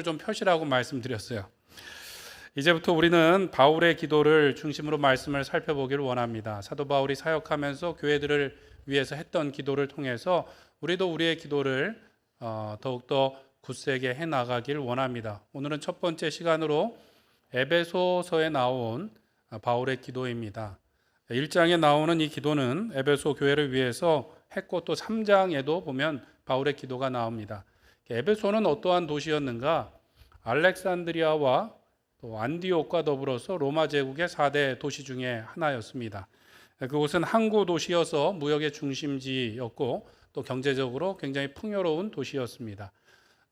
좀 펴시라고 말씀드렸어요. 이제부터 우리는 바울의 기도를 중심으로 말씀을 살펴보기를 원합니다. 사도 바울이 사역하면서 교회들을 위해서 했던 기도를 통해서 우리도 우리의 기도를 더욱더 굳세게 해나가길 원합니다. 오늘은 첫 번째 시간으로 에베소서에 나온 바울의 기도입니다. 1장에 나오는 이 기도는 에베소 교회를 위해서 했고 또 3장에도 보면 바울의 기도가 나옵니다. 에베소는 어떠한 도시였는가? 알렉산드리아와 또 안디옥과 더불어서 로마 제국의 4대 도시 중에 하나였습니다. 그곳은 항구 도시여서 무역의 중심지였고 또 경제적으로 굉장히 풍요로운 도시였습니다.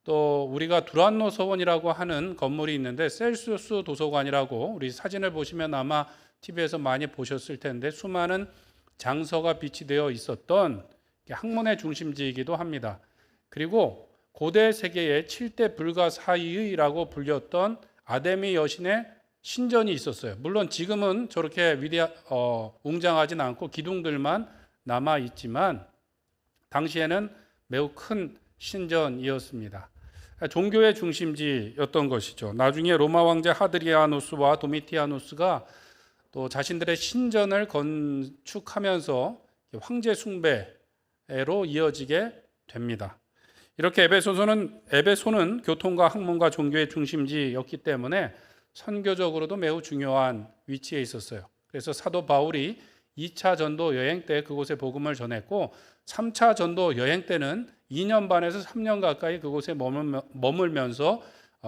또 우리가 두란노 서원이라고 하는 건물이 있는데 셀시우스 도서관이라고 우리 사진을 보시면 아마 TV에서 많이 보셨을 텐데 수많은 장서가 비치되어 있었던 학문의 중심지이기도 합니다. 그리고 고대 세계의 7대 불가 사이의라고 불렸던 아데미 여신의 신전이 있었어요. 물론 지금은 저렇게 웅장하진 않고 기둥들만 남아 있지만 당시에는 매우 큰 신전이었습니다. 종교의 중심지였던 것이죠. 나중에 로마 왕자 하드리아누스와 도미티아누스가 또 자신들의 신전을 건축하면서 황제 숭배로 이어지게 됩니다. 이렇게 에베소는 교통과 학문과 종교의 중심지였기 때문에 선교적으로도 매우 중요한 위치에 있었어요. 그래서 사도 바울이 2차 전도 여행 때 그곳에 복음을 전했고 3차 전도 여행 때는 2년 반에서 3년 가까이 그곳에 머물면서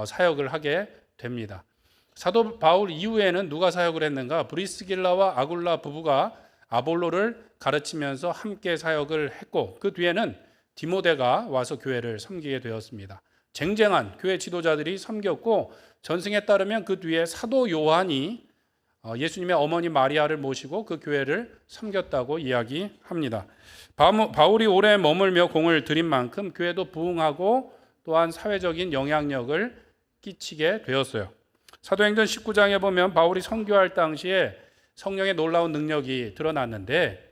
사역을 하게 됩니다. 사도 바울 이후에는 누가 사역을 했는가? 브리스길라와 아굴라 부부가 아볼로를 가르치면서 함께 사역을 했고 그 뒤에는 디모데가 와서 교회를 섬기게 되었습니다. 쟁쟁한 교회 지도자들이 섬겼고 전승에 따르면 그 뒤에 사도 요한이 예수님의 어머니 마리아를 모시고 그 교회를 섬겼다고 이야기합니다. 바울이 오래 머물며 공을 들인 만큼 교회도 부흥하고 또한 사회적인 영향력을 끼치게 되었어요. 사도행전 19장에 보면 바울이 선교할 당시에 성령의 놀라운 능력이 드러났는데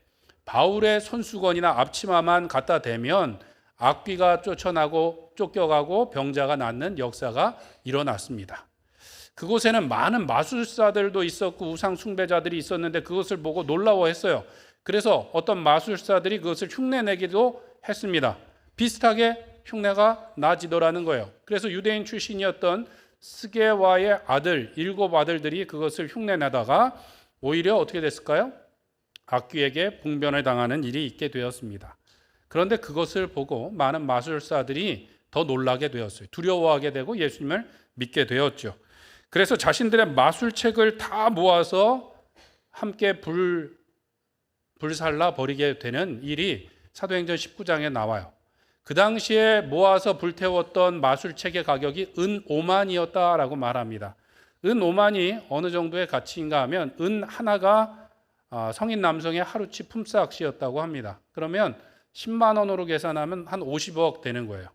바울의 손수건이나 앞치마만 갖다 대면 악귀가 쫓겨가고 병자가 낫는 역사가 일어났습니다. 그곳에는 많은 마술사들도 있었고 우상 숭배자들이 있었는데 그것을 보고 놀라워했어요. 그래서 어떤 마술사들이 그것을 흉내내기도 했습니다. 비슷하게 흉내가 나지더라는 거예요. 그래서 유대인 출신이었던 스게와의 아들 7 아들들이 그것을 흉내내다가 오히려 어떻게 됐을까요? 악귀에게 봉변을 당하는 일이 있게 되었습니다. 그런데 그것을 보고 많은 마술사들이 더 놀라게 되었어요. 두려워하게 되고 예수님을 믿게 되었죠. 그래서 자신들의 마술책을 다 모아서 함께 불살라 버리게 되는 일이 사도행전 19장에 나와요. 그 당시에 모아서 불태웠던 마술책의 가격이 은 5만이었다라고 말합니다. 은 5만이 어느 정도의 가치인가 하면 은 하나가 성인 남성의 하루치 품삯이었다고 합니다. 그러면 10만 원으로 계산하면 한 50억 되는 거예요.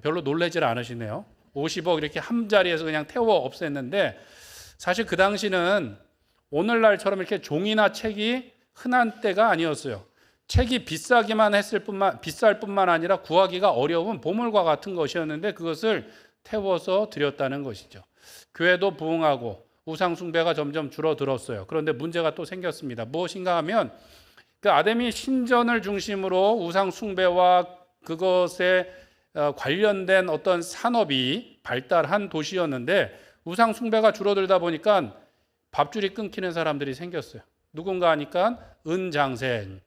별로 놀라질 않으시네요. 50억 이렇게 한 자리에서 그냥 태워 없앴는데 사실 그 당시는 오늘날처럼 이렇게 종이나 책이 흔한 때가 아니었어요. 책이 비쌀 뿐만 아니라 구하기가 어려운 보물과 같은 것이었는데 그것을 태워서 드렸다는 것이죠. 교회도 부흥하고 우상 숭배가 점점 줄어들었어요. 그런데 문제가 또 생겼습니다. 무엇인가 하면 그 아데미 신전을 중심으로 우상 숭배와 그것에 관련된 어떤 산업이 발달한 도시였는데 우상 숭배가 줄어들다 보니까 밥줄이 끊기는 사람들이 생겼어요. 누군가 하니까 은장색,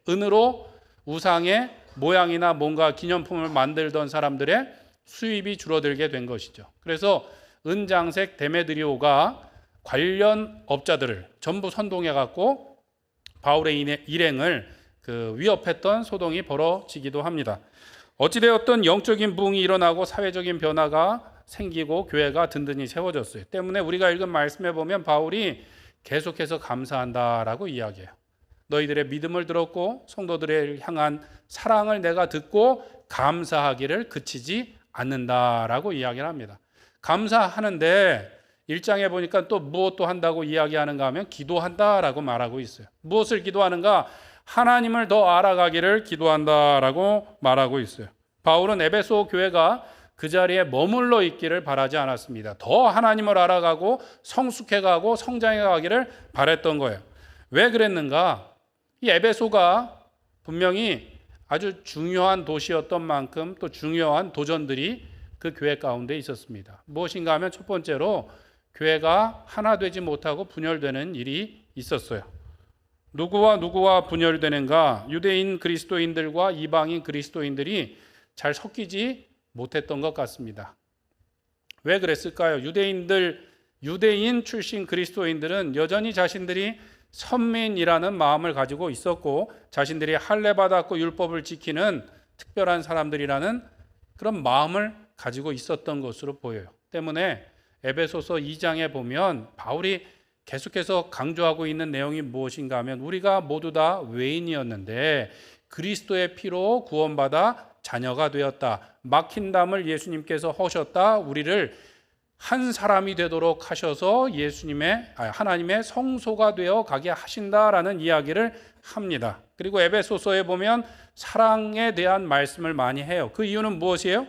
은으로 우상의 모양이나 뭔가 기념품을 만들던 사람들의 수입이 줄어들게 된 것이죠. 그래서 은장색 데메드리오가 관련 업자들을 전부 선동해 갖고 바울의 일행을 위협했던 소동이 벌어지기도 합니다. 어찌되었든 영적인 부흥이 일어나고 사회적인 변화가 생기고 교회가 든든히 세워졌어요. 때문에 우리가 읽은 말씀에 보면 바울이 계속해서 감사한다라고 이야기해요. 너희들의 믿음을 들었고 성도들을 향한 사랑을 내가 듣고 감사하기를 그치지 않는다라고 이야기를 합니다. 감사하는데 1장에 보니까 또 무엇도 한다고 이야기하는가 하면 기도한다라고 말하고 있어요. 무엇을 기도하는가? 하나님을 더 알아가기를 기도한다라고 말하고 있어요. 바울은 에베소 교회가 그 자리에 머물러 있기를 바라지 않았습니다. 더 하나님을 알아가고 성숙해가고 성장해가기를 바랬던 거예요. 왜 그랬는가? 이 에베소가 분명히 아주 중요한 도시였던 만큼 또 중요한 도전들이 그 교회 가운데 있었습니다. 무엇인가 하면 첫 번째로 교회가 하나 되지 못하고 분열되는 일이 있었어요. 누구와 분열되는가? 유대인 그리스도인들과 이방인 그리스도인들이 잘 섞이지 못했던 것 같습니다. 왜 그랬을까요? 유대인 출신 그리스도인들은 여전히 자신들이 선민이라는 마음을 가지고 있었고 자신들이 할례받았고 율법을 지키는 특별한 사람들이라는 그런 마음을 가지고 있었던 것으로 보여요. 때문에 에베소서 2장에 보면 바울이 계속해서 강조하고 있는 내용이 무엇인가 하면 우리가 모두 다 외인이었는데 그리스도의 피로 구원받아 자녀가 되었다. 막힌 담을 예수님께서 허셨다. 우리를 한 사람이 되도록 하셔서 하나님의 성소가 되어 가게 하신다라는 이야기를 합니다. 그리고 에베소서에 보면 사랑에 대한 말씀을 많이 해요. 그 이유는 무엇이에요?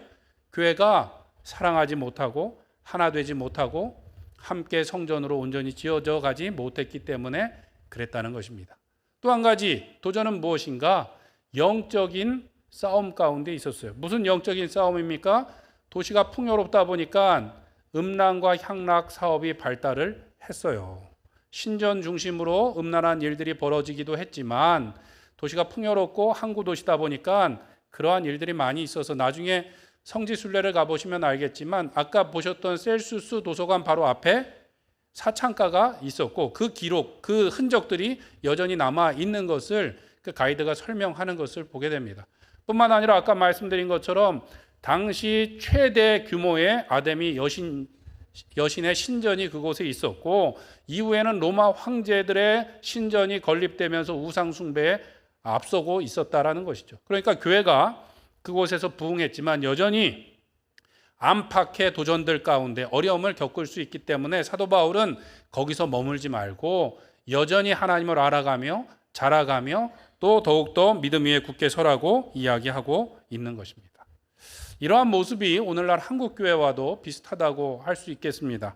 교회가 사랑하지 못하고 하나 되지 못하고 함께 성전으로 온전히 지어져 가지 못했기 때문에 그랬다는 것입니다. 또 한 가지 도전은 무엇인가? 영적인 싸움 가운데 있었어요. 무슨 영적인 싸움입니까? 도시가 풍요롭다 보니까 음란과 향락 사업이 발달을 했어요. 신전 중심으로 음란한 일들이 벌어지기도 했지만 도시가 풍요롭고 항구 도시다 보니까 그러한 일들이 많이 있어서 나중에 성지순례를 가보시면 알겠지만 아까 보셨던 셀수스 도서관 바로 앞에 사창가가 있었고 그 기록, 그 흔적들이 여전히 남아 있는 것을 그 가이드가 설명하는 것을 보게 됩니다. 뿐만 아니라 아까 말씀드린 것처럼 당시 최대 규모의 아데미 여신의 신전이 그곳에 있었고 이후에는 로마 황제들의 신전이 건립되면서 우상 숭배에 앞서고 있었다라는 것이죠. 그러니까 교회가 그곳에서 부흥했지만 여전히 안팎의 도전들 가운데 어려움을 겪을 수 있기 때문에 사도 바울은 거기서 머물지 말고 여전히 하나님을 알아가며 자라가며 또 더욱더 믿음 위에 굳게 서라고 이야기하고 있는 것입니다. 이러한 모습이 오늘날 한국교회와도 비슷하다고 할 수 있겠습니다.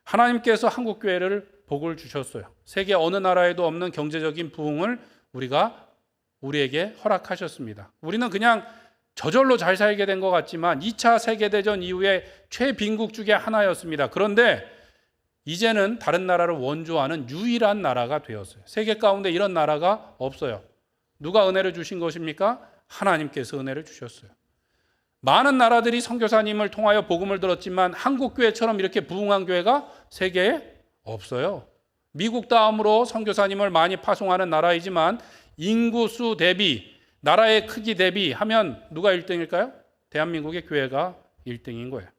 하나님께서 한국교회를 복을 주셨어요. 세계 어느 나라에도 없는 경제적인 부흥을 우리에게 허락하셨습니다. 우리는 그냥 저절로 잘 살게 된 것 같지만 2차 세계대전 이후에 최빈국 중에 하나였습니다. 그런데 이제는 다른 나라를 원조하는 유일한 나라가 되었어요. 세계 가운데 이런 나라가 없어요. 누가 은혜를 주신 것입니까? 하나님께서 은혜를 주셨어요. 많은 나라들이 선교사님을 통하여 복음을 들었지만 한국교회처럼 이렇게 부흥한 교회가 세계에 없어요. 미국 다음으로 선교사님을 많이 파송하는 나라이지만 인구수 대비, 나라의 크기 대비 하면 누가 1등일까요? 대한민국의 교회가 1등인 거예요.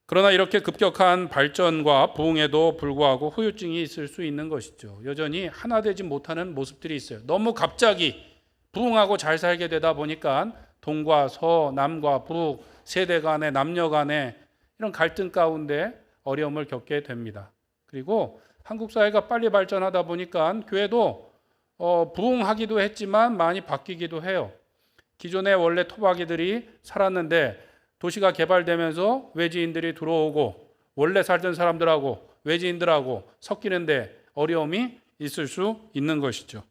그러나 이렇게 급격한 발전과 부흥에도 불구하고 후유증이 있을 수 있는 것이죠. 여전히 하나 되지 못하는 모습들이 있어요. 너무 갑자기 부흥하고 잘 살게 되다 보니까 동과 서, 남과 북, 세대 간에 남녀 간에 이런 갈등 가운데 어려움을 겪게 됩니다. 그리고 한국 사회가 빨리 발전하다 보니까 교회도 부흥하기도 했지만 많이 바뀌기도 해요. 기존에 원래 토박이들이 살았는데 도시가 개발되면서 외지인들이 들어오고 원래 살던 사람들하고 외지인들하고 섞이는데 어려움이 있을 수 있는 것이죠.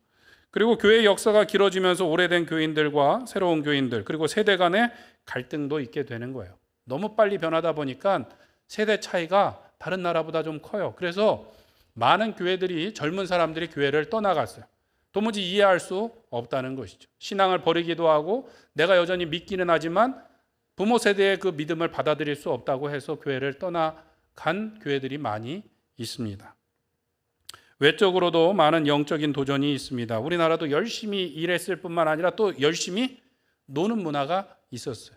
그리고 교회의 역사가 길어지면서 오래된 교인들과 새로운 교인들 그리고 세대 간의 갈등도 있게 되는 거예요. 너무 빨리 변하다 보니까 세대 차이가 다른 나라보다 좀 커요. 그래서 많은 교회들이 젊은 사람들이 교회를 떠나갔어요. 도무지 이해할 수 없다는 것이죠. 신앙을 버리기도 하고 내가 여전히 믿기는 하지만 부모 세대의 그 믿음을 받아들일 수 없다고 해서 교회를 떠나간 교회들이 많이 있습니다. 외적으로도 많은 영적인 도전이 있습니다. 우리나라도 열심히 일했을 뿐만 아니라 또 열심히 노는 문화가 있었어요.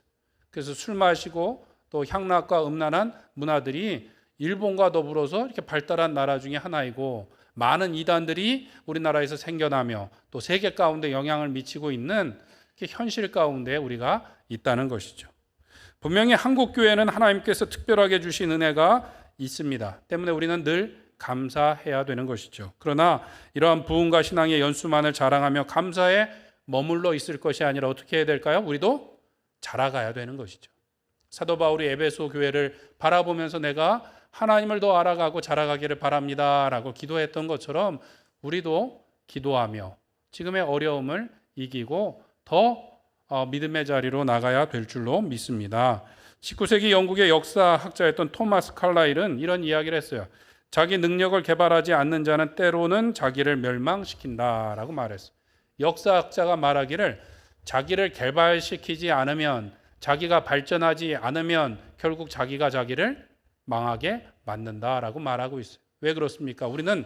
그래서 술 마시고 또 향락과 음란한 문화들이 일본과 더불어서 이렇게 발달한 나라 중에 하나이고 많은 이단들이 우리나라에서 생겨나며 또 세계 가운데 영향을 미치고 있는 현실 가운데 우리가 있다는 것이죠. 분명히 한국 교회는 하나님께서 특별하게 주신 은혜가 있습니다. 때문에 우리는 늘 감사해야 되는 것이죠. 그러나 이러한 부흥과 신앙의 연수만을 자랑하며 감사에 머물러 있을 것이 아니라 어떻게 해야 될까요? 우리도 자라가야 되는 것이죠. 사도 바울이 에베소 교회를 바라보면서 내가 하나님을 더 알아가고 자라가기를 바랍니다 라고 기도했던 것처럼 우리도 기도하며 지금의 어려움을 이기고 더 믿음의 자리로 나가야 될 줄로 믿습니다. 19세기 영국의 역사학자였던 토마스 칼라일은 이런 이야기를 했어요. 자기 능력을 개발하지 않는 자는 때로는 자기를 멸망시킨다라고 말했어요. 역사학자가 말하기를 자기를 개발시키지 않으면, 자기가 발전하지 않으면 결국 자기가 자기를 망하게 만든다라고 말하고 있어요. 왜 그렇습니까? 우리는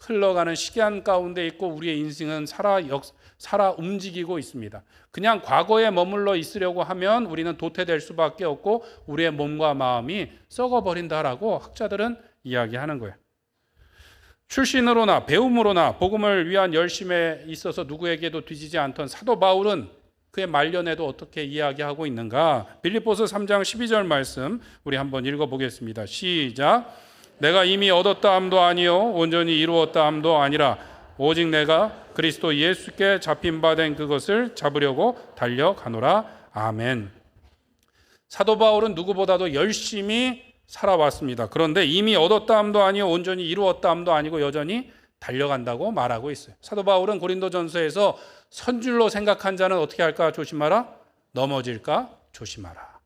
흘러가는 시간 가운데 있고 우리의 인생은 살아 움직이고 있습니다. 그냥 과거에 머물러 있으려고 하면 우리는 도태될 수밖에 없고 우리의 몸과 마음이 썩어버린다라고 학자들은 이야기하는 거예요. 출신으로나 배움으로나 복음을 위한 열심에 있어서 누구에게도 뒤지지 않던 사도 바울은 그의 말년에도 어떻게 이야기하고 있는가? 빌립보서 3장 12절 말씀 우리 한번 읽어보겠습니다. 시작. 내가 이미 얻었다 함도 아니요 온전히 이루었다 함도 아니라 오직 내가 그리스도 예수께 잡힌 바 된 그것을 잡으려고 달려가노라. 아멘. 사도 바울은 누구보다도 열심히 살아왔습니다. 그런데 이미 얻었다 함도 아니요 온전히 이루었다 함도 아니고 여전히 달려간다고 말하고 있어요. 사도 바울은 고린도전서에서 선줄로 생각한 자는 어떻게 할까 조심하라? 넘어질까 조심하라.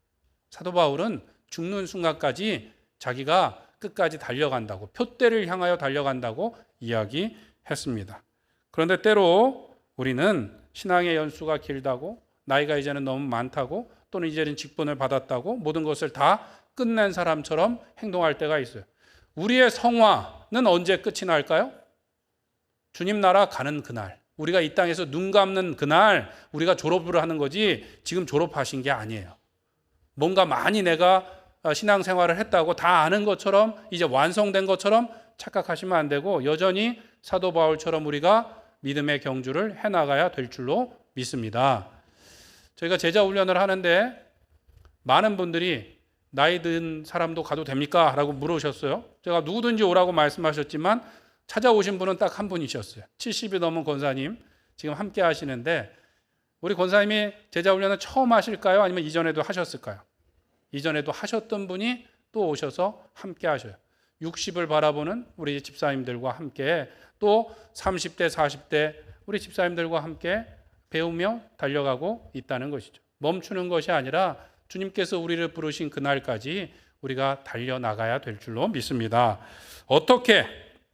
사도 바울은 죽는 순간까지 자기가 끝까지 달려간다고, 표대를 향하여 달려간다고 이야기했습니다. 그런데 때로 우리는 신앙의 연수가 길다고, 나이가 이제는 너무 많다고, 또는 이제는 직분을 받았다고 모든 것을 다 끝낸 사람처럼 행동할 때가 있어요. 우리의 성화는 언제 끝이 날까요? 주님 나라 가는 그날, 우리가 이 땅에서 눈 감는 그날 우리가 졸업을 하는 거지 지금 졸업하신 게 아니에요. 뭔가 많이 내가 신앙생활을 했다고 다 아는 것처럼 이제 완성된 것처럼 착각하시면 안 되고 여전히 사도 바울처럼 우리가 믿음의 경주를 해나가야 될 줄로 믿습니다. 저희가 제자 훈련을 하는데 많은 분들이 나이 든 사람도 가도 됩니까? 라고 물으셨어요. 제가 누구든지 오라고 말씀하셨지만 찾아오신 분은 딱 한 분이셨어요. 70이 넘은 권사님 지금 함께 하시는데 우리 권사님이 제자 훈련을 처음 하실까요? 아니면 이전에도 하셨을까요? 이전에도 하셨던 분이 또 오셔서 함께 하셔요. 60을 바라보는 우리 집사님들과 함께 또 30대, 40대 우리 집사님들과 함께 배우며 달려가고 있다는 것이죠. 멈추는 것이 아니라 주님께서 우리를 부르신 그날까지 우리가 달려나가야 될 줄로 믿습니다. 어떻게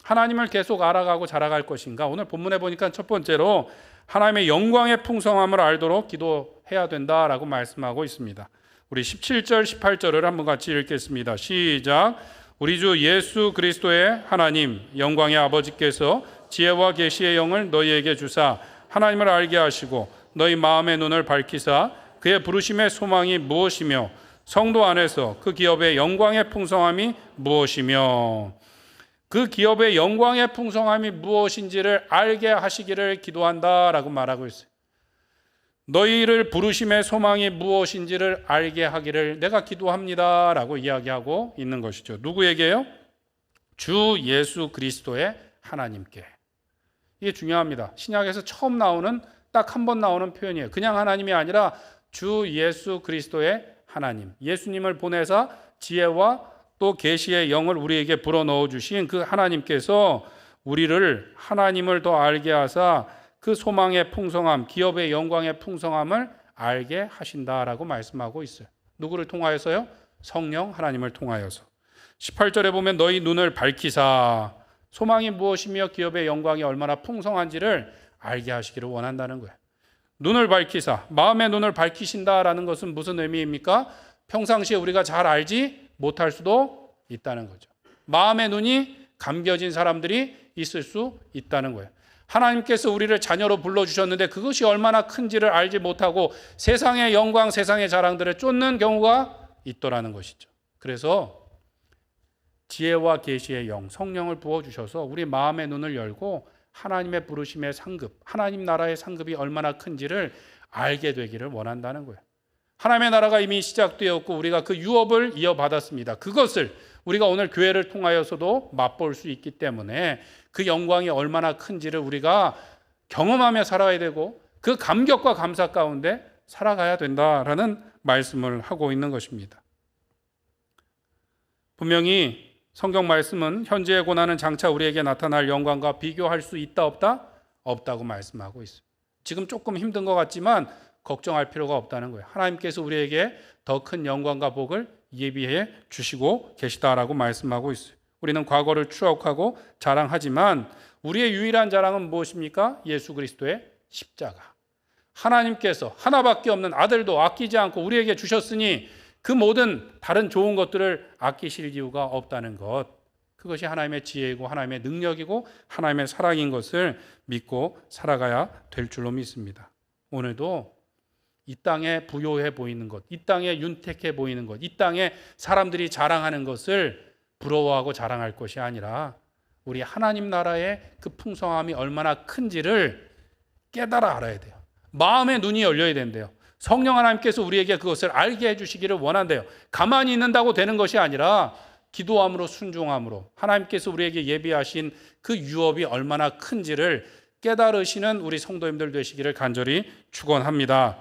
하나님을 계속 알아가고 자라갈 것인가? 오늘 본문에 보니까 첫 번째로 하나님의 영광의 풍성함을 알도록 기도해야 된다라고 말씀하고 있습니다. 우리 17절, 18절을 한번 같이 읽겠습니다. 시작. 우리 주 예수 그리스도의 하나님, 영광의 아버지께서 지혜와 계시의 영을 너희에게 주사 하나님을 알게 하시고 너희 마음의 눈을 밝히사 그의 부르심의 소망이 무엇이며 성도 안에서 그 기업의 영광의 풍성함이 무엇이며 그 기업의 영광의 풍성함이 무엇인지를 알게 하시기를 기도한다라고 말하고 있어요. 너희를 부르심의 소망이 무엇인지를 알게 하기를 내가 기도합니다라고 이야기하고 있는 것이죠. 누구에게요? 주 예수 그리스도의 하나님께. 이게 중요합니다. 신약에서 처음 나오는 딱 한 번 나오는 표현이에요. 그냥 하나님이 아니라 주 예수 그리스도의 하나님. 예수님을 보내사 지혜와 또 계시의 영을 우리에게 불어넣어 주신 그 하나님께서 우리를 하나님을 더 알게 하사 그 소망의 풍성함, 기업의 영광의 풍성함을 알게 하신다라고 말씀하고 있어요. 누구를 통하여서요? 성령 하나님을 통하여서. 18절에 보면 너희 눈을 밝히사 소망이 무엇이며 기업의 영광이 얼마나 풍성한지를 알게 하시기를 원한다는 거예요. 눈을 밝히사, 마음의 눈을 밝히신다라는 것은 무슨 의미입니까? 평상시에 우리가 잘 알지 못할 수도 있다는 거죠. 마음의 눈이 감겨진 사람들이 있을 수 있다는 거예요. 하나님께서 우리를 자녀로 불러주셨는데 그것이 얼마나 큰지를 알지 못하고 세상의 영광, 세상의 자랑들을 쫓는 경우가 있더라는 것이죠. 그래서 지혜와 계시의 영, 성령을 부어주셔서 우리 마음의 눈을 열고 하나님의 부르심의 상급, 하나님 나라의 상급이 얼마나 큰지를 알게 되기를 원한다는 거예요. 하나님의 나라가 이미 시작되었고 우리가 그 유업을 이어받았습니다. 그것을 우리가 오늘 교회를 통하여서도 맛볼 수 있기 때문에 그 영광이 얼마나 큰지를 우리가 경험하며 살아야 되고 그 감격과 감사 가운데 살아가야 된다라는 말씀을 하고 있는 것입니다. 분명히 성경 말씀은 현재의 고난은 장차 우리에게 나타날 영광과 비교할 수 있다 없다? 없다고 말씀하고 있어요. 지금 조금 힘든 것 같지만 걱정할 필요가 없다는 거예요. 하나님께서 우리에게 더 큰 영광과 복을 예비해 주시고 계시다라고 말씀하고 있어요. 우리는 과거를 추억하고 자랑하지만 우리의 유일한 자랑은 무엇입니까? 예수 그리스도의 십자가. 하나님께서 하나밖에 없는 아들도 아끼지 않고 우리에게 주셨으니 그 모든 다른 좋은 것들을 아끼실 이유가 없다는 것. 그것이 하나님의 지혜이고 하나님의 능력이고 하나님의 사랑인 것을 믿고 살아가야 될 줄로 믿습니다. 오늘도 이 땅에 부요해 보이는 것, 이 땅에 윤택해 보이는 것, 이 땅에 사람들이 자랑하는 것을 부러워하고 자랑할 것이 아니라 우리 하나님 나라의 그 풍성함이 얼마나 큰지를 깨달아 알아야 돼요. 마음의 눈이 열려야 된대요. 성령 하나님께서 우리에게 그것을 알게 해주시기를 원한대요. 가만히 있는다고 되는 것이 아니라 기도함으로 순종함으로 하나님께서 우리에게 예비하신 그 유업이 얼마나 큰지를 깨달으시는 우리 성도님들 되시기를 간절히 축원합니다.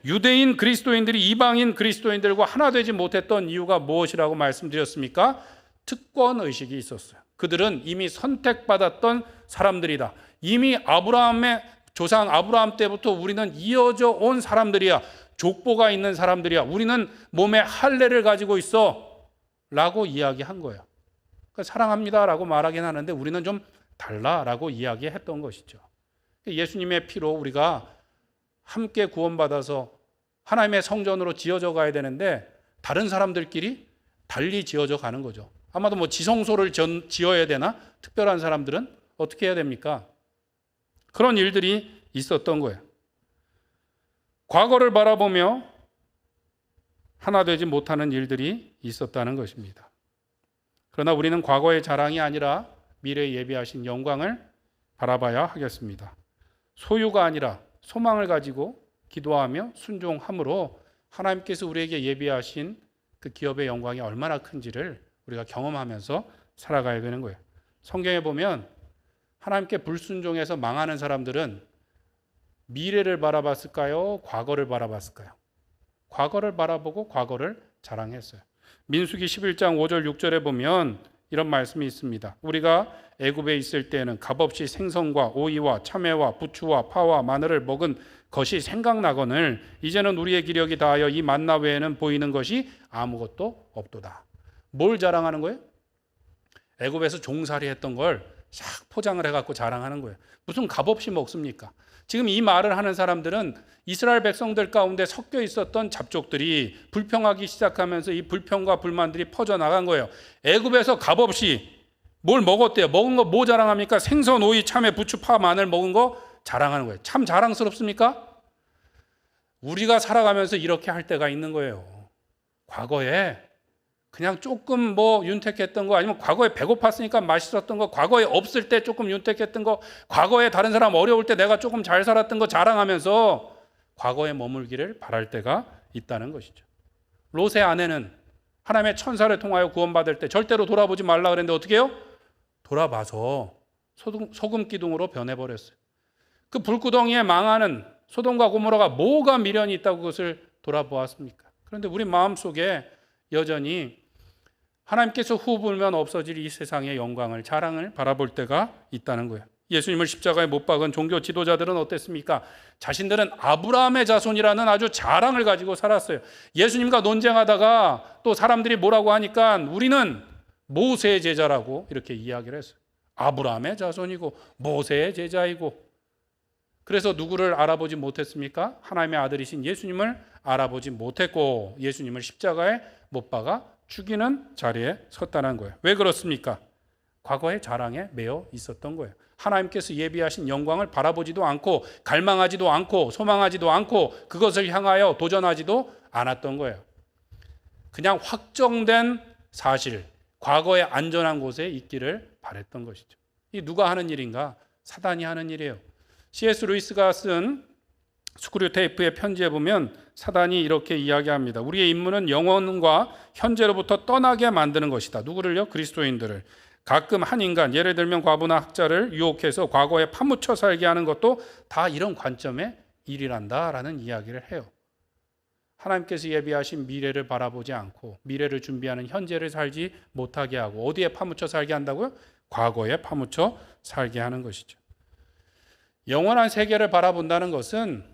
유대인 그리스도인들이 이방인 그리스도인들과 하나 되지 못했던 이유가 무엇이라고 말씀드렸습니까? 특권의식이 있었어요. 그들은 이미 선택받았던 사람들이다. 이미 아브라함의 조상 아브라함 때부터 우리는 이어져 온 사람들이야. 족보가 있는 사람들이야. 우리는 몸에 할례를 가지고 있어 라고 이야기한 거예요. 그러니까 사랑합니다라고 말하긴 하는데 우리는 좀 달라라고 이야기했던 것이죠. 예수님의 피로 우리가 함께 구원받아서 하나님의 성전으로 지어져 가야 되는데 다른 사람들끼리 달리 지어져 가는 거죠. 아마도 뭐 지성소를 지어야 되나? 특별한 사람들은 어떻게 해야 됩니까? 그런 일들이 있었던 거예요. 과거를 바라보며 하나 되지 못하는 일들이 있었다는 것입니다. 그러나 우리는 과거의 자랑이 아니라 미래에 예비하신 영광을 바라봐야 하겠습니다. 소유가 아니라 소망을 가지고 기도하며 순종함으로 하나님께서 우리에게 예비하신 그 기업의 영광이 얼마나 큰지를 우리가 경험하면서 살아가야 되는 거예요. 성경에 보면 하나님께 불순종해서 망하는 사람들은 미래를 바라봤을까요? 과거를 바라봤을까요? 과거를 바라보고 과거를 자랑했어요. 민수기 11장 5절 6절에 보면 이런 말씀이 있습니다. 우리가 애굽에 있을 때에는 값없이 생선과 오이와 참외와 부추와 파와 마늘을 먹은 것이 생각나거늘 이제는 우리의 기력이 다하여 이 만나 외에는 보이는 것이 아무것도 없도다. 뭘 자랑하는 거예요? 애굽에서 종살이 했던 걸 싹 포장을 해갖고 자랑하는 거예요. 무슨 값없이 먹습니까? 지금 이 말을 하는 사람들은 이스라엘 백성들 가운데 섞여 있었던 잡족들이 불평하기 시작하면서 이 불평과 불만들이 퍼져나간 거예요. 애굽에서 값없이 뭘 먹었대요. 먹은 거 뭐 자랑합니까? 생선, 오이, 참외, 부추, 파, 마늘 먹은 거 자랑하는 거예요. 참 자랑스럽습니까? 우리가 살아가면서 이렇게 할 때가 있는 거예요. 과거에 그냥 조금 뭐 윤택했던 거 아니면 과거에 배고팠으니까 맛있었던 거 과거에 없을 때 조금 윤택했던 거 과거에 다른 사람 어려울 때 내가 조금 잘 살았던 거 자랑하면서 과거에 머물기를 바랄 때가 있다는 것이죠. 롯의 아내는 하나님의 천사를 통하여 구원받을 때 절대로 돌아보지 말라 그랬는데 어떻게 해요? 돌아봐서 소금 기둥으로 변해버렸어요. 그 불구덩이에 망하는 소돔과 고모라가 뭐가 미련이 있다고 그것을 돌아보았습니까? 그런데 우리 마음속에 여전히 하나님께서 후 불면 없어질 이 세상의 영광을 자랑을 바라볼 때가 있다는 거예요. 예수님을 십자가에 못 박은 종교 지도자들은 어땠습니까? 자신들은 아브라함의 자손이라는 아주 자랑을 가지고 살았어요. 예수님과 논쟁하다가 또 사람들이 뭐라고 하니까 우리는 모세의 제자라고 이렇게 이야기를 했어요. 아브라함의 자손이고 모세의 제자이고 그래서 누구를 알아보지 못했습니까? 하나님의 아들이신 예수님을 알아보지 못했고 예수님을 십자가에 못 박아 죽이는 자리에 섰다는 거예요. 왜 그렇습니까? 과거의 자랑에 매여 있었던 거예요. 하나님께서 예비하신 영광을 바라보지도 않고 갈망하지도 않고 소망하지도 않고 그것을 향하여 도전하지도 않았던 거예요. 그냥 확정된 사실, 과거의 안전한 곳에 있기를 바랬던 것이죠. 이 누가 하는 일인가? 사단이 하는 일이에요. C.S. 루이스가 쓴 스크류 테이프의 편지에 보면 사단이 이렇게 이야기합니다. 우리의 임무는 영혼과 현재로부터 떠나게 만드는 것이다. 누구를요? 그리스도인들을. 가끔 한 인간, 예를 들면 과부나 학자를 유혹해서 과거에 파묻혀 살게 하는 것도 다 이런 관점의 일이란다라는 이야기를 해요. 하나님께서 예비하신 미래를 바라보지 않고 미래를 준비하는 현재를 살지 못하게 하고 어디에 파묻혀 살게 한다고요? 과거에 파묻혀 살게 하는 것이죠. 영원한 세계를 바라본다는 것은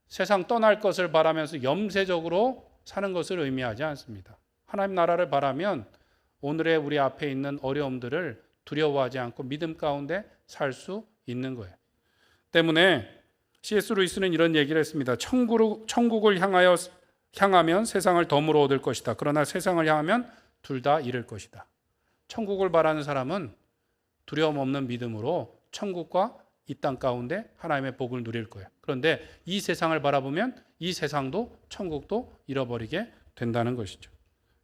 세상 떠날 것을 바라면서 염세적으로 사는 것을 의미하지 않습니다. 하나님 나라를 바라면 오늘의 우리 앞에 있는 어려움들을 두려워하지 않고 믿음 가운데 살 수 있는 거예요. 때문에 C.S. 루이스는 이런 얘기를 했습니다. 천국을 향하면 세상을 덤으로 얻을 것이다. 그러나 세상을 향하면 둘 다 잃을 것이다. 천국을 바라는 사람은 두려움 없는 믿음으로 천국과 이 땅 가운데 하나님의 복을 누릴 거예요. 그런데 이 세상을 바라보면 이 세상도 천국도 잃어버리게 된다는 것이죠.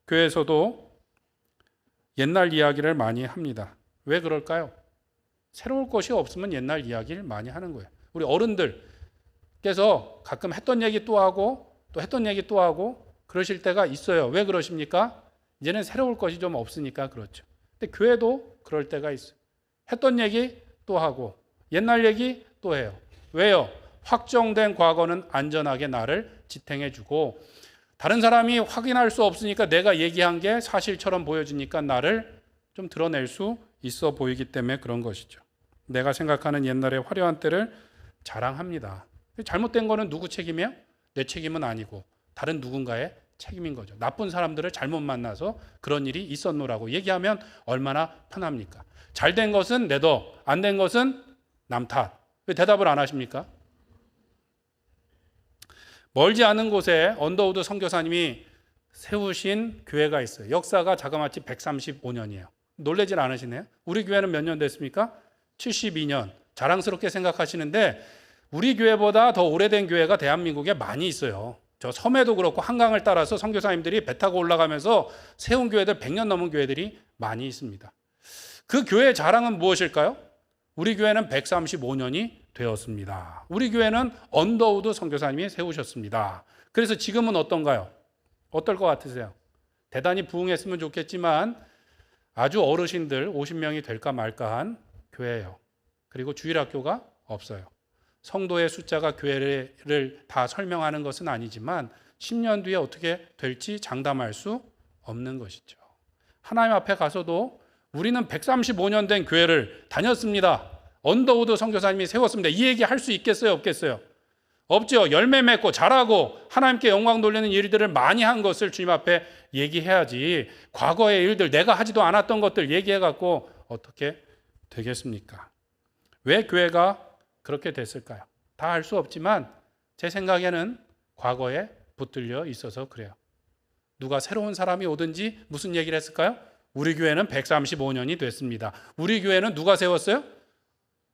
교회에서도 옛날 이야기를 많이 합니다. 왜 그럴까요? 새로울 것이 없으면 옛날 이야기를 많이 하는 거예요. 우리 어른들께서 가끔 했던 얘기 또 하고 또 했던 얘기 또 하고 그러실 때가 있어요. 왜 그러십니까? 이제는 새로울 것이 좀 없으니까 그렇죠. 근데 교회도 그럴 때가 있어요. 했던 얘기 또 하고 옛날 얘기 또 해요. 왜요? 확정된 과거는 안전하게 나를 지탱해주고 다른 사람이 확인할 수 없으니까 내가 얘기한 게 사실처럼 보여지니까 나를 좀 드러낼 수 있어 보이기 때문에 그런 것이죠. 내가 생각하는 옛날의 화려한 때를 자랑합니다. 잘못된 거는 누구 책임이에요? 내 책임은 아니고 다른 누군가의 책임인 거죠. 나쁜 사람들을 잘못 만나서 그런 일이 있었노라고 얘기하면 얼마나 편합니까? 잘된 것은 내 덕, 안 된 것은 남 탓. 왜 대답을 안 하십니까? 멀지 않은 곳에 언더우드 선교사님이 세우신 교회가 있어요. 역사가 자그마치 135년이에요. 놀라질 않으시네요. 우리 교회는 몇 년 됐습니까? 72년. 자랑스럽게 생각하시는데 우리 교회보다 더 오래된 교회가 대한민국에 많이 있어요. 저 섬에도 그렇고 한강을 따라서 선교사님들이 배 타고 올라가면서 세운 교회들 100년 넘은 교회들이 많이 있습니다. 그 교회의 자랑은 무엇일까요? 우리 교회는 135년이 되었습니다. 우리 교회는 언더우드 선교사님이 세우셨습니다. 그래서 지금은 어떤가요? 어떨 것 같으세요? 대단히 부흥했으면 좋겠지만 아주 어르신들 50명이 될까 말까한 교회예요. 그리고 주일학교가 없어요. 성도의 숫자가 교회를 다 설명하는 것은 아니지만 10년 뒤에 어떻게 될지 장담할 수 없는 것이죠. 하나님 앞에 가서도 우리는 135년 된 교회를 다녔습니다. 언더우드 선교사님이 세웠습니다. 이 얘기 할 수 있겠어요? 없겠어요? 없죠. 열매 맺고 잘하고 하나님께 영광 돌리는 일들을 많이 한 것을 주님 앞에 얘기해야지 과거의 일들 내가 하지도 않았던 것들 얘기해갖고 어떻게 되겠습니까? 왜 교회가 그렇게 됐을까요? 다 알 수 없지만 제 생각에는 과거에 붙들려 있어서 그래요. 누가 새로운 사람이 오든지 무슨 얘기를 했을까요? 우리 교회는 135년이 됐습니다. 우리 교회는 누가 세웠어요?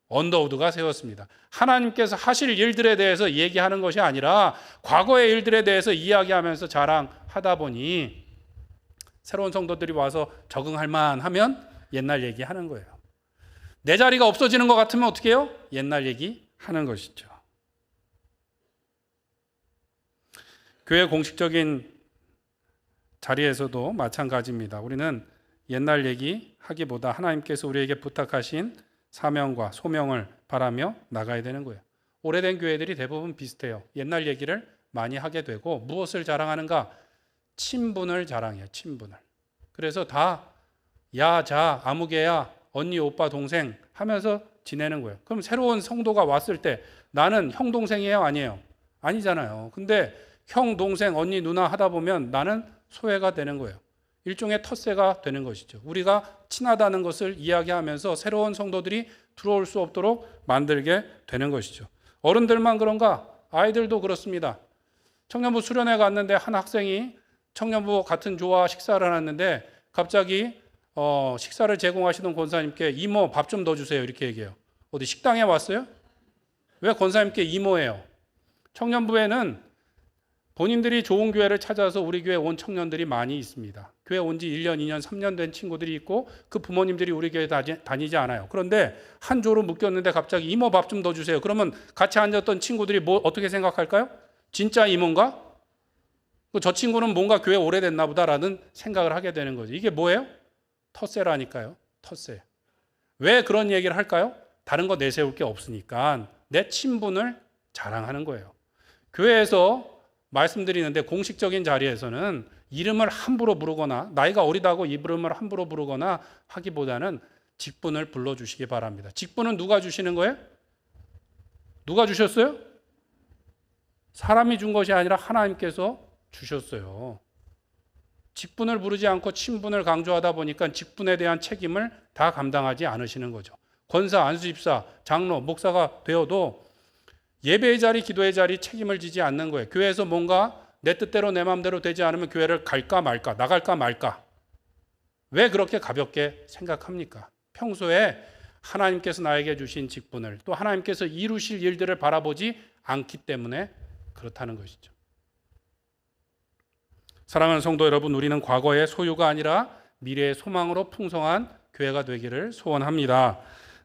언더우드가 세웠습니다. 하나님께서 하실 일들에 대해서 얘기하는 것이 아니라 과거의 일들에 대해서 이야기하면서 자랑하다 보니 새로운 성도들이 와서 적응할 만하면 옛날 얘기하는 거예요. 내 자리가 없어지는 것 같으면 어떻게 해요? 옛날 얘기하는 것이죠. 교회 공식적인 자리에서도 마찬가지입니다. 우리는 옛날 얘기하기보다 하나님께서 우리에게 부탁하신 사명과 소명을 바라며 나가야 되는 거예요. 오래된 교회들이 대부분 비슷해요. 옛날 얘기를 많이 하게 되고 무엇을 자랑하는가? 친분을 자랑해요. 친분을. 그래서 다 야, 자, 아무개야, 언니, 오빠, 동생 하면서 지내는 거예요. 그럼 새로운 성도가 왔을 때 나는 형, 동생이에요? 아니에요? 아니잖아요. 근데 형, 동생, 언니, 누나 하다 보면 나는 소외가 되는 거예요. 일종의 텃세가 되는 것이죠. 우리가 친하다는 것을 이야기하면서 새로운 성도들이 들어올 수 없도록 만들게 되는 것이죠. 어른들만 그런가? 아이들도 그렇습니다. 청년부 수련회 갔는데 한 학생이 청년부 같은 조와 식사를 하는데 갑자기 식사를 제공하시던 권사님께 이모 밥 좀 더 주세요 이렇게 얘기해요. 어디 식당에 왔어요? 왜 권사님께 이모예요? 청년부에는 본인들이 좋은 교회를 찾아서 우리 교회에 온 청년들이 많이 있습니다. 교회 온 지 1년, 2년, 3년 된 친구들이 있고 그 부모님들이 우리 교회 다니지 않아요. 그런데 한 조로 묶였는데 갑자기 이모 밥 좀 더 주세요. 그러면 같이 앉았던 친구들이 어떻게 생각할까요? 진짜 이모인가? 저 친구는 뭔가 교회 오래됐나 보다라는 생각을 하게 되는 거죠. 이게 뭐예요? 텃세라니까요. 텃세. 왜 그런 얘기를 할까요? 다른 거 내세울 게 없으니까 내 친분을 자랑하는 거예요. 교회에서 말씀드리는데 공식적인 자리에서는 이름을 함부로 부르거나 나이가 어리다고 이름을 함부로 부르거나 하기보다는 직분을 불러주시기 바랍니다. 직분은 누가 주시는 거예요? 누가 주셨어요? 사람이 준 것이 아니라 하나님께서 주셨어요. 직분을 부르지 않고 친분을 강조하다 보니까 직분에 대한 책임을 다 감당하지 않으시는 거죠. 권사, 안수집사, 장로, 목사가 되어도 예배의 자리, 기도의 자리 책임을 지지 않는 거예요. 교회에서 뭔가 내 뜻대로 내 마음대로 되지 않으면 교회를 갈까 말까, 나갈까 말까. 왜 그렇게 가볍게 생각합니까? 평소에 하나님께서 나에게 주신 직분을 또 하나님께서 이루실 일들을 바라보지 않기 때문에 그렇다는 것이죠. 사랑하는 성도 여러분, 우리는 과거의 소유가 아니라 미래의 소망으로 풍성한 교회가 되기를 소원합니다.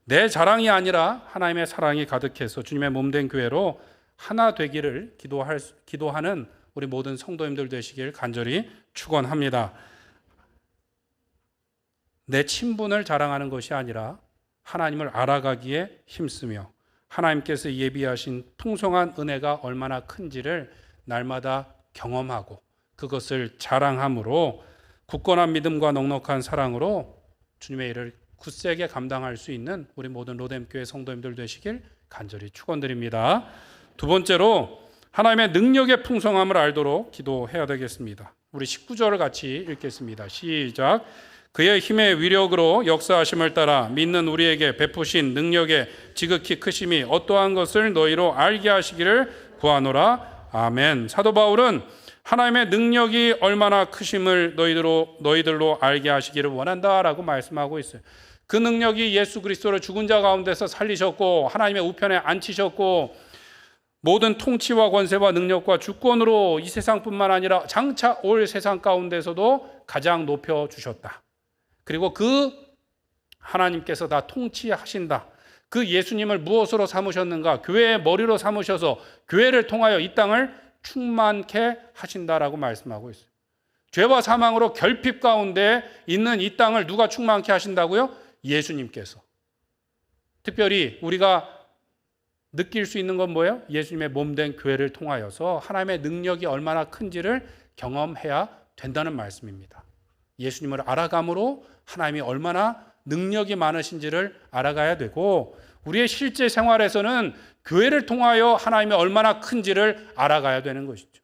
내 자랑이 아니라 하나님의 사랑이 가득해서 주님의 몸된 교회로 하나 되기를 기도하는 우리 모든 성도님들 되시길 간절히 축원합니다. 내 친분을 자랑하는 것이 아니라 하나님을 알아가기에 힘쓰며 하나님께서 예비하신 풍성한 은혜가 얼마나 큰지를 날마다 경험하고 그것을 자랑함으로 굳건한 믿음과 넉넉한 사랑으로 주님의 일을 굳세게 감당할 수 있는 우리 모든 로뎀교회 성도님들 되시길 간절히 축원드립니다. 두 번째로 하나님의 능력의 풍성함을 알도록 기도해야 되겠습니다. 우리 19절을 같이 읽겠습니다. 시작. 그의 힘의 위력으로 역사하심을 따라 믿는 우리에게 베푸신 능력의 지극히 크심이 어떠한 것을 너희로 알게 하시기를 구하노라. 아멘. 사도 바울은 하나님의 능력이 얼마나 크심을 너희들로 알게 하시기를 원한다라고 말씀하고 있어요. 그 능력이 예수 그리스도를 죽은 자 가운데서 살리셨고 하나님의 우편에 앉히셨고 모든 통치와 권세와 능력과 주권으로 이 세상뿐만 아니라 장차 올 세상 가운데서도 가장 높여주셨다. 그리고 그 하나님께서 다 통치하신다. 그 예수님을 무엇으로 삼으셨는가? 교회의 머리로 삼으셔서 교회를 통하여 이 땅을 충만케 하신다라고 말씀하고 있어요. 죄와 사망으로 결핍 가운데 있는 이 땅을 누가 충만케 하신다고요? 예수님께서. 특별히 우리가 느낄 수 있는 건 뭐예요? 예수님의 몸된 교회를 통하여서 하나님의 능력이 얼마나 큰지를 경험해야 된다는 말씀입니다. 예수님을 알아감으로 하나님이 얼마나 능력이 많으신지를 알아가야 되고 우리의 실제 생활에서는 교회를 통하여 하나님이 얼마나 큰지를 알아가야 되는 것이죠.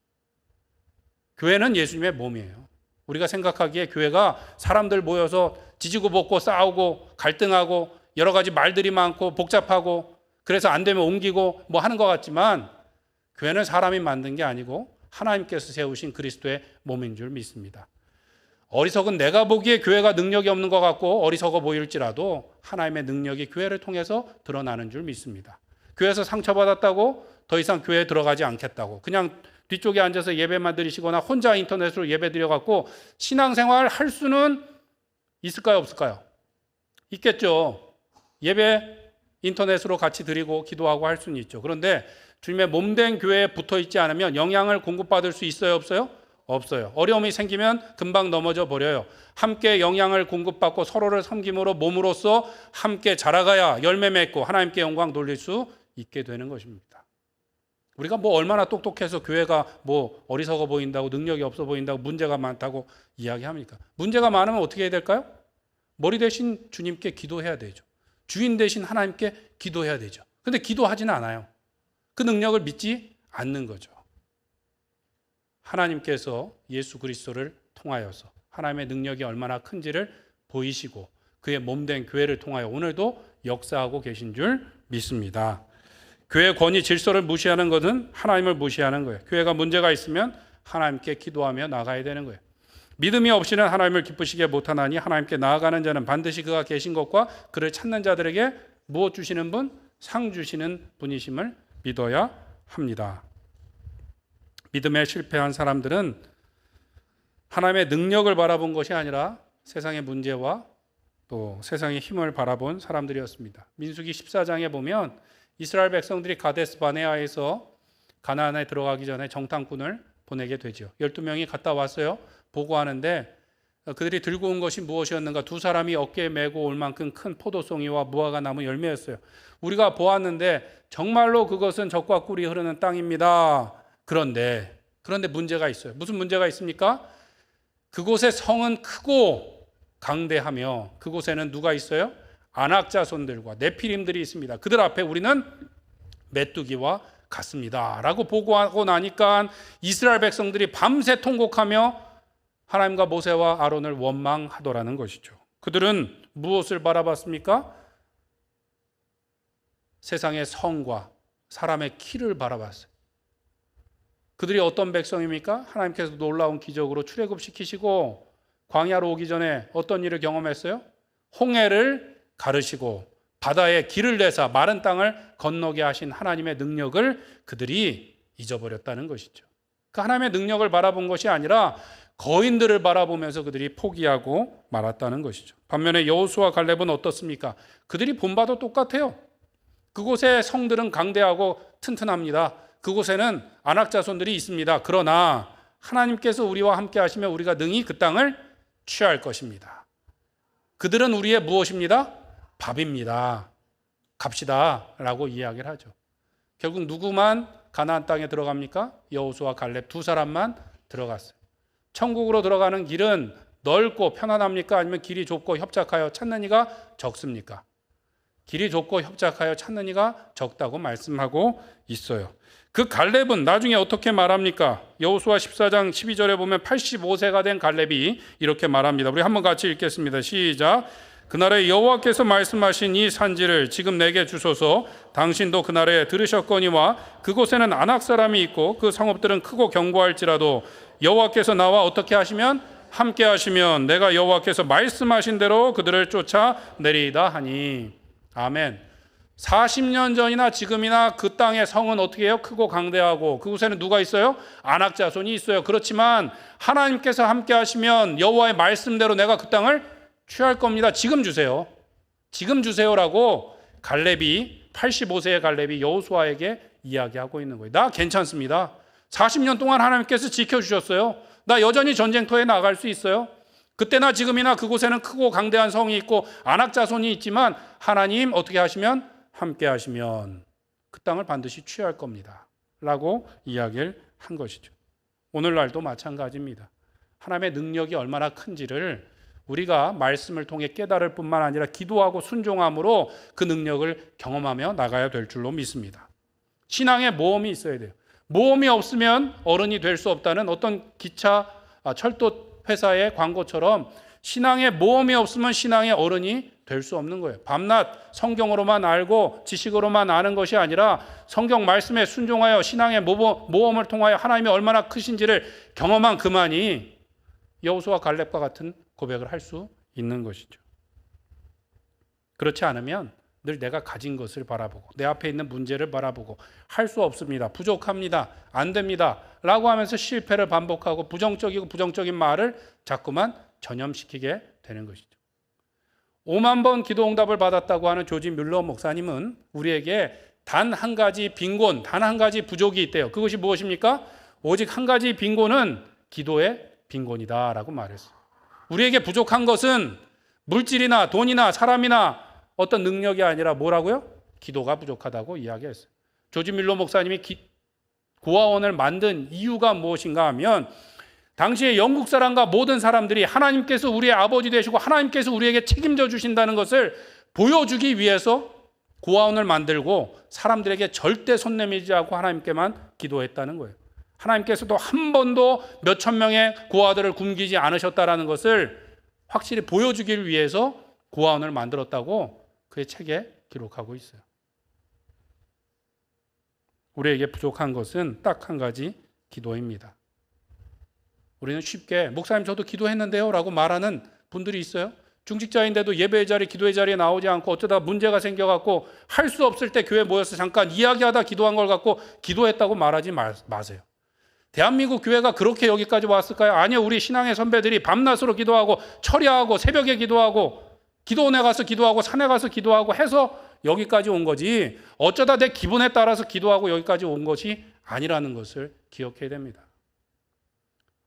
교회는 예수님의 몸이에요. 우리가 생각하기에 교회가 사람들 모여서 지지고 볶고 싸우고 갈등하고 여러 가지 말들이 많고 복잡하고 그래서 안 되면 옮기고 뭐 하는 것 같지만 교회는 사람이 만든 게 아니고 하나님께서 세우신 그리스도의 몸인 줄 믿습니다. 어리석은 내가 보기에 교회가 능력이 없는 것 같고 어리석어 보일지라도 하나님의 능력이 교회를 통해서 드러나는 줄 믿습니다. 교회에서 상처받았다고 더 이상 교회에 들어가지 않겠다고 그냥 뒤쪽에 앉아서 예배만 드리시거나 혼자 인터넷으로 예배 드려갖고 신앙생활 할 수는 있을까요? 없을까요? 있겠죠. 예배 인터넷으로 같이 드리고 기도하고 할 수는 있죠. 그런데 주님의 몸된 교회에 붙어 있지 않으면 영향을 공급받을 수 있어요? 없어요? 없어요. 어려움이 생기면 금방 넘어져 버려요. 함께 영향을 공급받고 서로를 섬김으로 몸으로써 함께 자라가야 열매 맺고 하나님께 영광 돌릴 수 있게 되는 것입니다. 우리가 뭐 얼마나 똑똑해서 교회가 뭐 어리석어 보인다고 능력이 없어 보인다고 문제가 많다고 이야기합니까? 문제가 많으면 어떻게 해야 될까요? 머리 대신 주님께 기도해야 되죠. 주인 대신 하나님께 기도해야 되죠. 근데 기도하지는 않아요. 그 능력을 믿지 않는 거죠. 하나님께서 예수 그리스도를 통하여서 하나님의 능력이 얼마나 큰지를 보이시고 그의 몸된 교회를 통하여 오늘도 역사하고 계신 줄 믿습니다. 교회의 권위 질서를 무시하는 것은 하나님을 무시하는 거예요. 교회가 문제가 있으면 하나님께 기도하며 나가야 되는 거예요. 믿음이 없이는 하나님을 기쁘시게 못하나니 하나님께 나아가는 자는 반드시 그가 계신 것과 그를 찾는 자들에게 무엇 주시는 분? 상 주시는 분이심을 믿어야 합니다. 믿음에 실패한 사람들은 하나님의 능력을 바라본 것이 아니라 세상의 문제와 또 세상의 힘을 바라본 사람들이었습니다. 민수기 14장에 보면 이스라엘 백성들이 가데스 바네아에서 가나안에 들어가기 전에 정탐꾼을 보내게 되죠. 12명이 갔다 왔어요. 보고하는데 그들이 들고 온 것이 무엇이었는가? 두 사람이 어깨에 메고 올 만큼 큰 포도송이와 무화과 나무 열매였어요. 우리가 보았는데 정말로 그것은 젖과 꿀이 흐르는 땅입니다. 그런데 그런데 문제가 있어요. 무슨 문제가 있습니까? 그곳의 성은 크고 강대하며 그곳에는 누가 있어요? 아낙 자손들과 네피림들이 있습니다. 그들 앞에 우리는 메뚜기와 같습니다 라고 보고하고 나니까 이스라엘 백성들이 밤새 통곡하며 하나님과 모세와 아론을 원망하더라는 것이죠. 그들은 무엇을 바라봤습니까? 세상의 성과 사람의 키를 바라봤어요. 그들이 어떤 백성입니까? 하나님께서 놀라운 기적으로 출애굽시키시고 광야로 오기 전에 어떤 일을 경험했어요? 홍해를 가르시고 바다에 길을 내사 마른 땅을 건너게 하신 하나님의 능력을 그들이 잊어버렸다는 것이죠. 그 하나님의 능력을 바라본 것이 아니라 거인들을 바라보면서 그들이 포기하고 말았다는 것이죠. 반면에 여호수아 갈렙은 어떻습니까? 그들이 본바도 똑같아요. 그곳의 성들은 강대하고 튼튼합니다. 그곳에는 아낙 자손들이 있습니다. 그러나 하나님께서 우리와 함께 하시면 우리가 능히 그 땅을 취할 것입니다. 그들은 우리의 무엇입니다? 밥입니다. 갑시다 라고 이야기를 하죠. 결국 누구만 가나안 땅에 들어갑니까? 여호수아 갈렙 두 사람만 들어갔어요. 천국으로 들어가는 길은 넓고 편안합니까? 아니면 길이 좁고 협착하여 찾는 이가 적습니까? 길이 좁고 협착하여 찾는 이가 적다고 말씀하고 있어요. 그 갈렙은 나중에 어떻게 말합니까? 여호수아 14장 12절에 보면 85세가 된 갈렙이 이렇게 말합니다. 우리 한번 같이 읽겠습니다. 시작. 그날에 여호와께서 말씀하신 이 산지를 지금 내게 주소서. 당신도 그날에 들으셨거니와 그곳에는 아낙 사람이 있고 그 성읍들은 크고 견고할지라도 여호와께서 나와 어떻게 하시면 함께 하시면 내가 여호와께서 말씀하신 대로 그들을 쫓아내리이다 하니. 아멘. 40년 전이나 지금이나 그 땅의 성은 어떻게 해요? 크고 강대하고 그곳에는 누가 있어요? 아낙 자손이 있어요. 그렇지만 하나님께서 함께 하시면 여호와의 말씀대로 내가 그 땅을 취할 겁니다. 지금 주세요. 지금 주세요라고 갈렙이 85세의 갈렙이 여호수아에게 이야기하고 있는 거예요. 나 괜찮습니다. 40년 동안 하나님께서 지켜주셨어요. 나 여전히 전쟁터에 나갈 수 있어요. 그때나 지금이나 그곳에는 크고 강대한 성이 있고 아낙 자손이 있지만 하나님 어떻게 하시면 함께 하시면 그 땅을 반드시 취할 겁니다 라고 이야기를 한 것이죠. 오늘날도 마찬가지입니다. 하나님의 능력이 얼마나 큰지를 우리가 말씀을 통해 깨달을 뿐만 아니라 기도하고 순종함으로 그 능력을 경험하며 나가야 될 줄로 믿습니다. 신앙에 모험이 있어야 돼요. 모험이 없으면 어른이 될 수 없다는 어떤 철도 회사의 광고처럼 신앙에 모험이 없으면 신앙의 어른이 될 수 없는 거예요. 밤낮 성경으로만 알고 지식으로만 아는 것이 아니라 성경 말씀에 순종하여 신앙의 모험을 통하여 하나님이 얼마나 크신지를 경험한 그만이 여호수아 갈렙과 같은 고백을 할 수 있는 것이죠. 그렇지 않으면 늘 내가 가진 것을 바라보고 내 앞에 있는 문제를 바라보고 할 수 없습니다. 부족합니다. 안 됩니다. 라고 하면서 실패를 반복하고 부정적인 말을 자꾸만 전염시키게 되는 것이죠. 5만 번 기도 응답을 받았다고 하는 조지 뮬러 목사님은 우리에게 단 한 가지 빈곤, 단 한 가지 부족이 있대요. 그것이 무엇입니까? 오직 한 가지 빈곤은 기도의 빈곤이다라고 말했어요. 우리에게 부족한 것은 물질이나 돈이나 사람이나 어떤 능력이 아니라 뭐라고요? 기도가 부족하다고 이야기했어요. 조지 뮬러 목사님이 고아원을 만든 이유가 무엇인가 하면 당시에 영국 사람과 모든 사람들이 하나님께서 우리의 아버지 되시고 하나님께서 우리에게 책임져 주신다는 것을 보여주기 위해서 고아원을 만들고 사람들에게 절대 손 내밀지 않고 하나님께만 기도했다는 거예요. 하나님께서도 한 번도 몇천 명의 고아들을 굶기지 않으셨다는 것을 확실히 보여주기 위해서 고아원을 만들었다고 그의 책에 기록하고 있어요. 우리에게 부족한 것은 딱 한 가지 기도입니다. 우리는 쉽게 목사님 저도 기도했는데요 라고 말하는 분들이 있어요. 중직자인데도 예배의 자리, 기도의 자리에 나오지 않고 어쩌다 문제가 생겨갖고 할 수 없을 때 교회 모여서 잠깐 이야기하다 기도한 걸 갖고 기도했다고 말하지 마세요. 대한민국 교회가 그렇게 여기까지 왔을까요? 아니요. 우리 신앙의 선배들이 밤낮으로 기도하고 철야하고 새벽에 기도하고 기도원에 가서 기도하고 산에 가서 기도하고 해서 여기까지 온 거지 어쩌다 내 기분에 따라서 기도하고 여기까지 온 것이 아니라는 것을 기억해야 됩니다.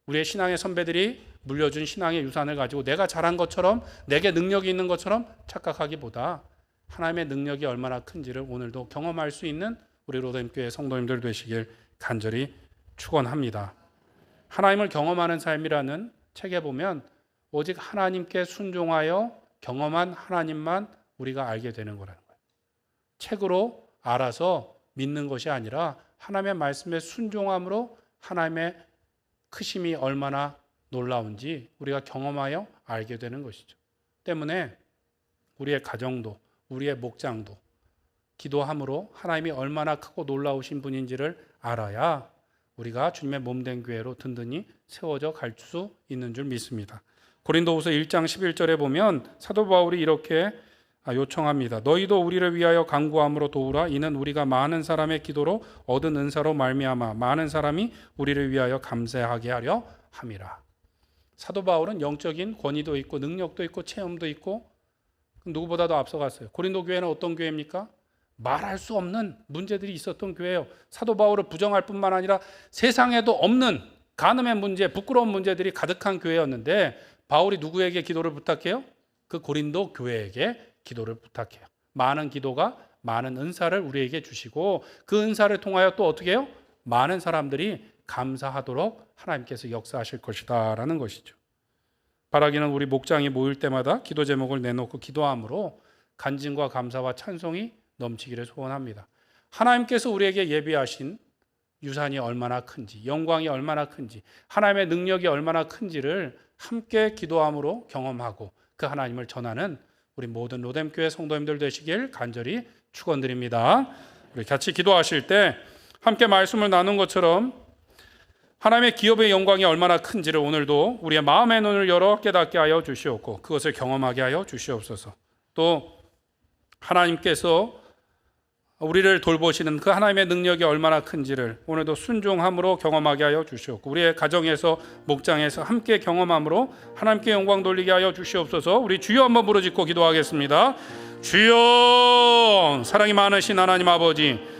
우리의 신앙의 선배들이 물려준 신앙의 유산을 가지고 내가 잘한 것처럼 내게 능력이 있는 것처럼 착각하기보다 하나님의 능력이 얼마나 큰지를 오늘도 경험할 수 있는 우리 로뎀교회 성도님들 되시길 간절히 축원합니다. 하나님을 경험하는 삶이라는 책에 보면 오직 하나님께 순종하여 경험한 하나님만 우리가 알게 되는 거라는 거예요. 책으로 알아서 믿는 것이 아니라 하나님의 말씀에 순종함으로 하나님의 크심이 얼마나 놀라운지 우리가 경험하여 알게 되는 것이죠. 때문에 우리의 가정도 우리의 목장도 기도함으로 하나님이 얼마나 크고 놀라우신 분인지를 알아야 우리가 주님의 몸된 교회로 든든히 세워져 갈 수 있는 줄 믿습니다. 고린도후서 1장 11절에 보면 사도 바울이 이렇게 요청합니다. 너희도 우리를 위하여 간구함으로 도우라. 이는 우리가 많은 사람의 기도로 얻은 은사로 말미암아 많은 사람이 우리를 위하여 감사하게 하려 함이라. 사도 바울은 영적인 권위도 있고 능력도 있고 체험도 있고 누구보다도 앞서갔어요. 고린도 교회는 어떤 교회입니까? 말할 수 없는 문제들이 있었던 교회예요. 사도 바울을 부정할 뿐만 아니라 세상에도 없는 간음의 문제, 부끄러운 문제들이 가득한 교회였는데 바울이 누구에게 기도를 부탁해요? 그 고린도 교회에게 기도를 부탁해요. 많은 기도가 많은 은사를 우리에게 주시고 그 은사를 통하여 또 어떻게 해요? 많은 사람들이 감사하도록 하나님께서 역사하실 것이다 라는 것이죠. 바라기는 우리 목장이 모일 때마다 기도 제목을 내놓고 기도함으로 간증과 감사와 찬송이 넘치기를 소원합니다. 하나님께서 우리에게 예비하신 유산이 얼마나 큰지, 영광이 얼마나 큰지, 하나님의 능력이 얼마나 큰지를 함께 기도함으로 경험하고 그 하나님을 전하는 우리 모든 로뎀교회 성도님들 되시길 간절히 축원드립니다. 우리 같이 기도하실 때 함께 말씀을 나눈 것처럼 하나님의 기업의 영광이 얼마나 큰지를 오늘도 우리의 마음의 눈을 열어 깨닫게 하여 주시옵고 그것을 경험하게 하여 주시옵소서. 또 하나님께서 우리를 돌보시는 그 하나님의 능력이 얼마나 큰지를 오늘도 순종함으로 경험하게 하여 주시옵고 우리의 가정에서 목장에서 함께 경험함으로 하나님께 영광 돌리게 하여 주시옵소서. 우리 주여 한번 부르짖고 기도하겠습니다. 주여, 사랑이 많으신 하나님 아버지,